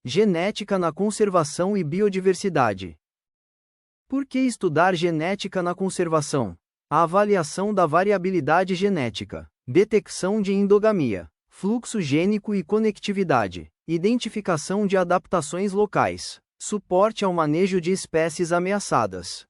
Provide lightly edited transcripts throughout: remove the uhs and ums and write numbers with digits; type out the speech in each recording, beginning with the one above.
Genética na conservação e biodiversidade. Por que estudar genética na conservação? A avaliação da variabilidade genética, detecção de endogamia, fluxo gênico e conectividade, identificação de adaptações locais, suporte ao manejo de espécies ameaçadas.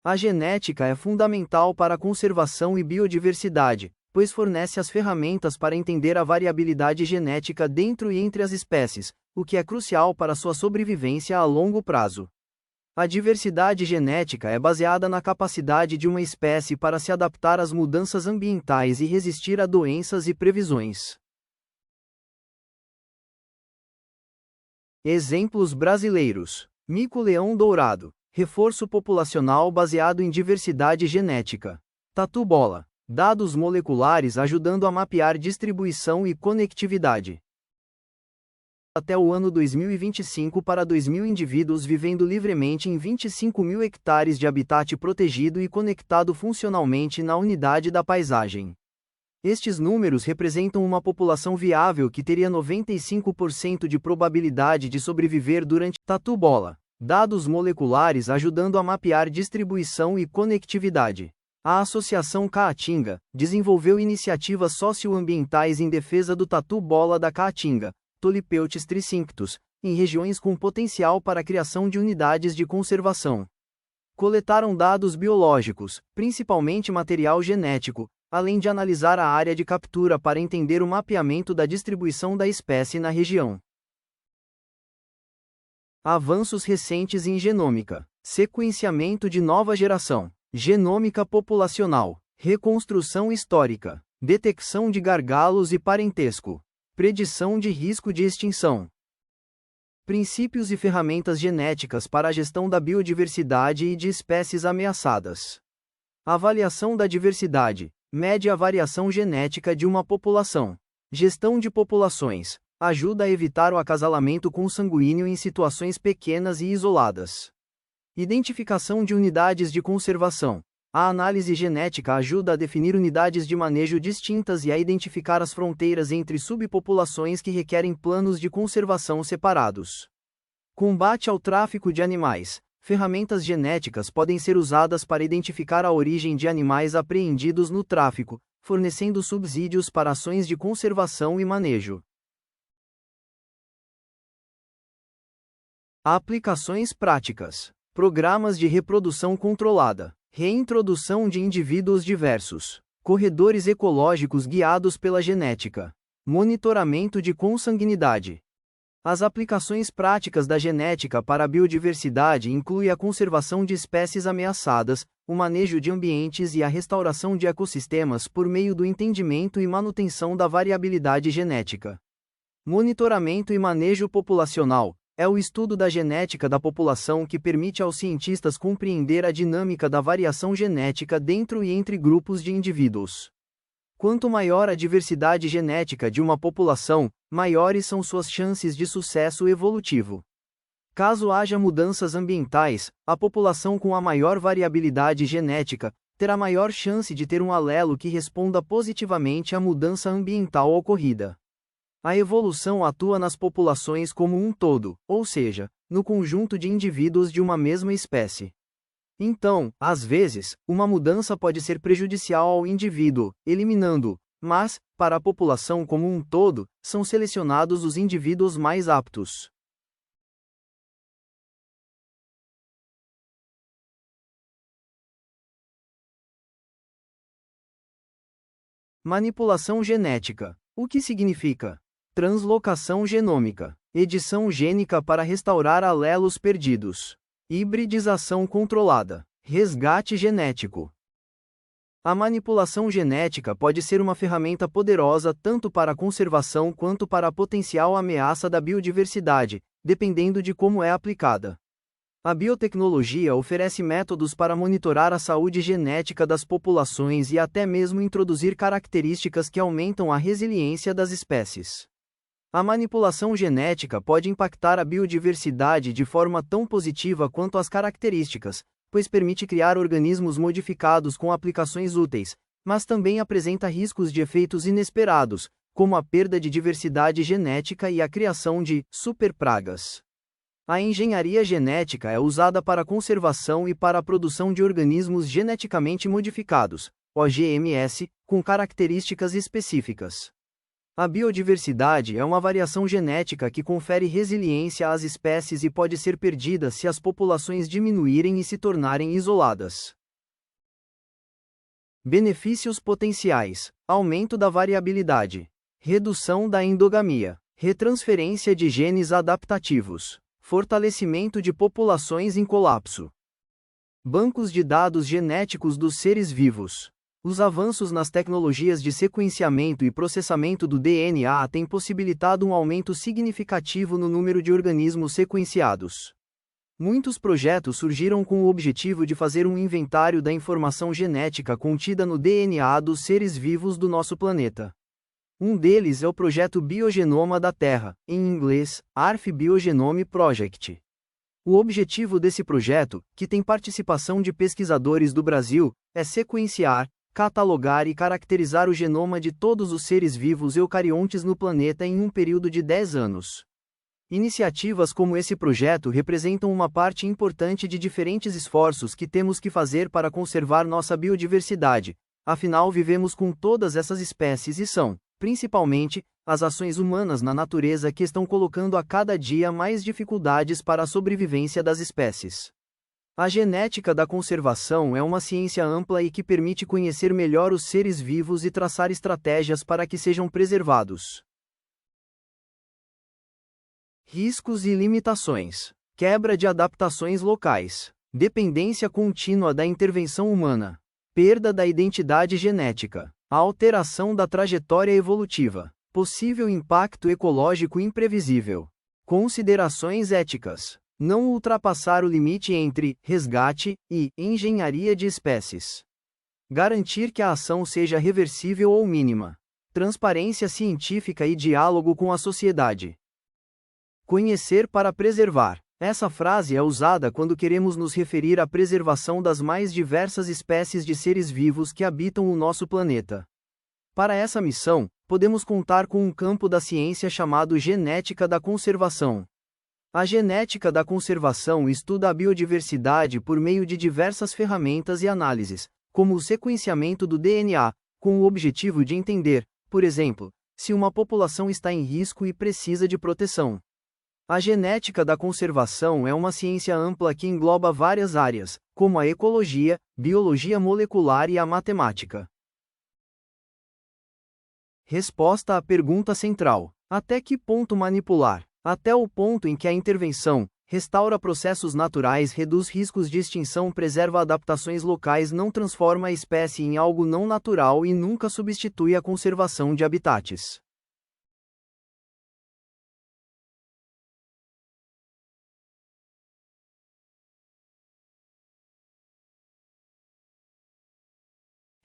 A genética é fundamental para a conservação e biodiversidade, pois fornece as ferramentas para entender a variabilidade genética dentro e entre as espécies, o que é crucial para sua sobrevivência a longo prazo. A diversidade genética é baseada na capacidade de uma espécie para se adaptar às mudanças ambientais e resistir a doenças e previsões. Exemplos brasileiros: mico-leão dourado, reforço populacional baseado em diversidade genética. Tatu-bola, dados moleculares ajudando a mapear distribuição e conectividade. Até o ano 2025 para 2.000 indivíduos vivendo livremente em 25.000 hectares de habitat protegido e conectado funcionalmente na unidade da paisagem. Estes números representam uma população viável que teria 95% de probabilidade de sobreviver durante Tatu-bola, dados moleculares ajudando a mapear distribuição e conectividade. A Associação Caatinga desenvolveu iniciativas socioambientais em defesa do tatu-bola da Caatinga, Tolipeutes tricinctus, em regiões com potencial para a criação de unidades de conservação. Coletaram dados biológicos, principalmente material genético, além de analisar a área de captura para entender o mapeamento da distribuição da espécie na região. Avanços recentes em genômica, sequenciamento de nova geração. Genômica populacional, reconstrução histórica, detecção de gargalos e parentesco, predição de risco de extinção. Princípios e ferramentas genéticas para a gestão da biodiversidade e de espécies ameaçadas. Avaliação da diversidade, mede a variação genética de uma população. Gestão de populações, ajuda a evitar o acasalamento consanguíneo em situações pequenas e isoladas. Identificação de unidades de conservação. A análise genética ajuda a definir unidades de manejo distintas e a identificar as fronteiras entre subpopulações que requerem planos de conservação separados. Combate ao tráfico de animais. Ferramentas genéticas podem ser usadas para identificar a origem de animais apreendidos no tráfico, fornecendo subsídios para ações de conservação e manejo. Aplicações práticas. Programas de reprodução controlada, reintrodução de indivíduos diversos, corredores ecológicos guiados pela genética, monitoramento de consanguinidade. As aplicações práticas da genética para a biodiversidade incluem a conservação de espécies ameaçadas, o manejo de ambientes e a restauração de ecossistemas por meio do entendimento e manutenção da variabilidade genética. Monitoramento e manejo populacional. É o estudo da genética da população que permite aos cientistas compreender a dinâmica da variação genética dentro e entre grupos de indivíduos. Quanto maior a diversidade genética de uma população, maiores são suas chances de sucesso evolutivo. Caso haja mudanças ambientais, a população com a maior variabilidade genética terá maior chance de ter um alelo que responda positivamente à mudança ambiental ocorrida. A evolução atua nas populações como um todo, ou seja, no conjunto de indivíduos de uma mesma espécie. Então, às vezes, uma mudança pode ser prejudicial ao indivíduo, eliminando-o, mas, para a população como um todo, são selecionados os indivíduos mais aptos. Manipulação genética. O que significa? Translocação genômica, edição gênica para restaurar alelos perdidos. Hibridização controlada, resgate genético. A manipulação genética pode ser uma ferramenta poderosa tanto para a conservação quanto para a potencial ameaça da biodiversidade, dependendo de como é aplicada. A biotecnologia oferece métodos para monitorar a saúde genética das populações e até mesmo introduzir características que aumentam a resiliência das espécies. A manipulação genética pode impactar a biodiversidade de forma tão positiva quanto as características, pois permite criar organismos modificados com aplicações úteis, mas também apresenta riscos de efeitos inesperados, como a perda de diversidade genética e a criação de superpragas. A engenharia genética é usada para a conservação e para a produção de organismos geneticamente modificados, OGMs, com características específicas. A biodiversidade é uma variação genética que confere resiliência às espécies e pode ser perdida se as populações diminuírem e se tornarem isoladas. Benefícios potenciais: aumento da variabilidade, redução da endogamia, retransferência de genes adaptativos, fortalecimento de populações em colapso. Bancos de dados genéticos dos seres vivos. Os avanços nas tecnologias de sequenciamento e processamento do DNA têm possibilitado um aumento significativo no número de organismos sequenciados. Muitos projetos surgiram com o objetivo de fazer um inventário da informação genética contida no DNA dos seres vivos do nosso planeta. Um deles é o projeto Biogenoma da Terra, em inglês, Earth Biogenome Project. O objetivo desse projeto, que tem participação de pesquisadores do Brasil, é sequenciar, catalogar e caracterizar o genoma de todos os seres vivos eucariontes no planeta em um período de 10 anos. Iniciativas como esse projeto representam uma parte importante de diferentes esforços que temos que fazer para conservar nossa biodiversidade, afinal vivemos com todas essas espécies e são, principalmente, as ações humanas na natureza que estão colocando a cada dia mais dificuldades para a sobrevivência das espécies. A genética da conservação é uma ciência ampla e que permite conhecer melhor os seres vivos e traçar estratégias para que sejam preservados. Riscos e limitações: quebra de adaptações locais, dependência contínua da intervenção humana, perda da identidade genética, alteração da trajetória evolutiva, possível impacto ecológico imprevisível. Considerações éticas: não ultrapassar o limite entre resgate e engenharia de espécies. Garantir que a ação seja reversível ou mínima. Transparência científica e diálogo com a sociedade. Conhecer para preservar. Essa frase é usada quando queremos nos referir à preservação das mais diversas espécies de seres vivos que habitam o nosso planeta. Para essa missão, podemos contar com um campo da ciência chamado genética da conservação. A genética da conservação estuda a biodiversidade por meio de diversas ferramentas e análises, como o sequenciamento do DNA, com o objetivo de entender, por exemplo, se uma população está em risco e precisa de proteção. A genética da conservação é uma ciência ampla que engloba várias áreas, como a ecologia, biologia molecular e a matemática. Resposta à pergunta central: até que ponto manipular? Até o ponto em que a intervenção restaura processos naturais, reduz riscos de extinção, preserva adaptações locais, não transforma a espécie em algo não natural e nunca substitui a conservação de habitats.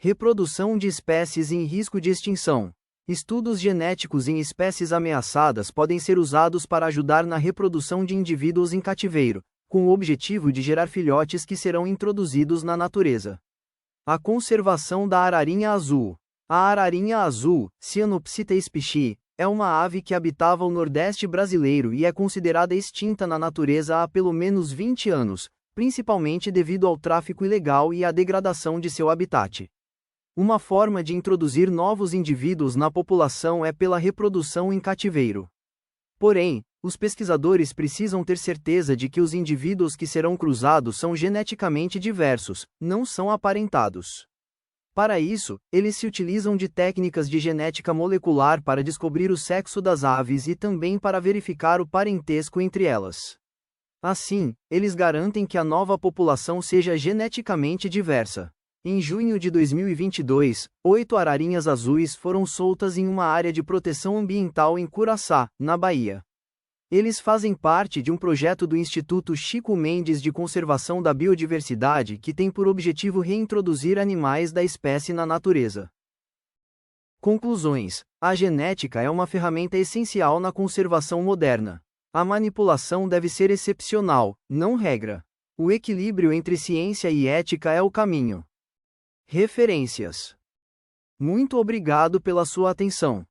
Reprodução de espécies em risco de extinção. Estudos genéticos em espécies ameaçadas podem ser usados para ajudar na reprodução de indivíduos em cativeiro, com o objetivo de gerar filhotes que serão introduzidos na natureza. A conservação da ararinha azul. A ararinha azul, Cyanopsita spishi, é uma ave que habitava o Nordeste brasileiro e é considerada extinta na natureza há pelo menos 20 anos, principalmente devido ao tráfico ilegal e à degradação de seu habitat. Uma forma de introduzir novos indivíduos na população é pela reprodução em cativeiro. Porém, os pesquisadores precisam ter certeza de que os indivíduos que serão cruzados são geneticamente diversos, não são aparentados. Para isso, eles se utilizam de técnicas de genética molecular para descobrir o sexo das aves e também para verificar o parentesco entre elas. Assim, eles garantem que a nova população seja geneticamente diversa. Em junho de 2022, 8 ararinhas azuis foram soltas em uma área de proteção ambiental em Curaçá, na Bahia. Eles fazem parte de um projeto do Instituto Chico Mendes de Conservação da Biodiversidade que tem por objetivo reintroduzir animais da espécie na natureza. Conclusões: a genética é uma ferramenta essencial na conservação moderna. A manipulação deve ser excepcional, não regra. O equilíbrio entre ciência e ética é o caminho. Referências. Muito obrigado pela sua atenção.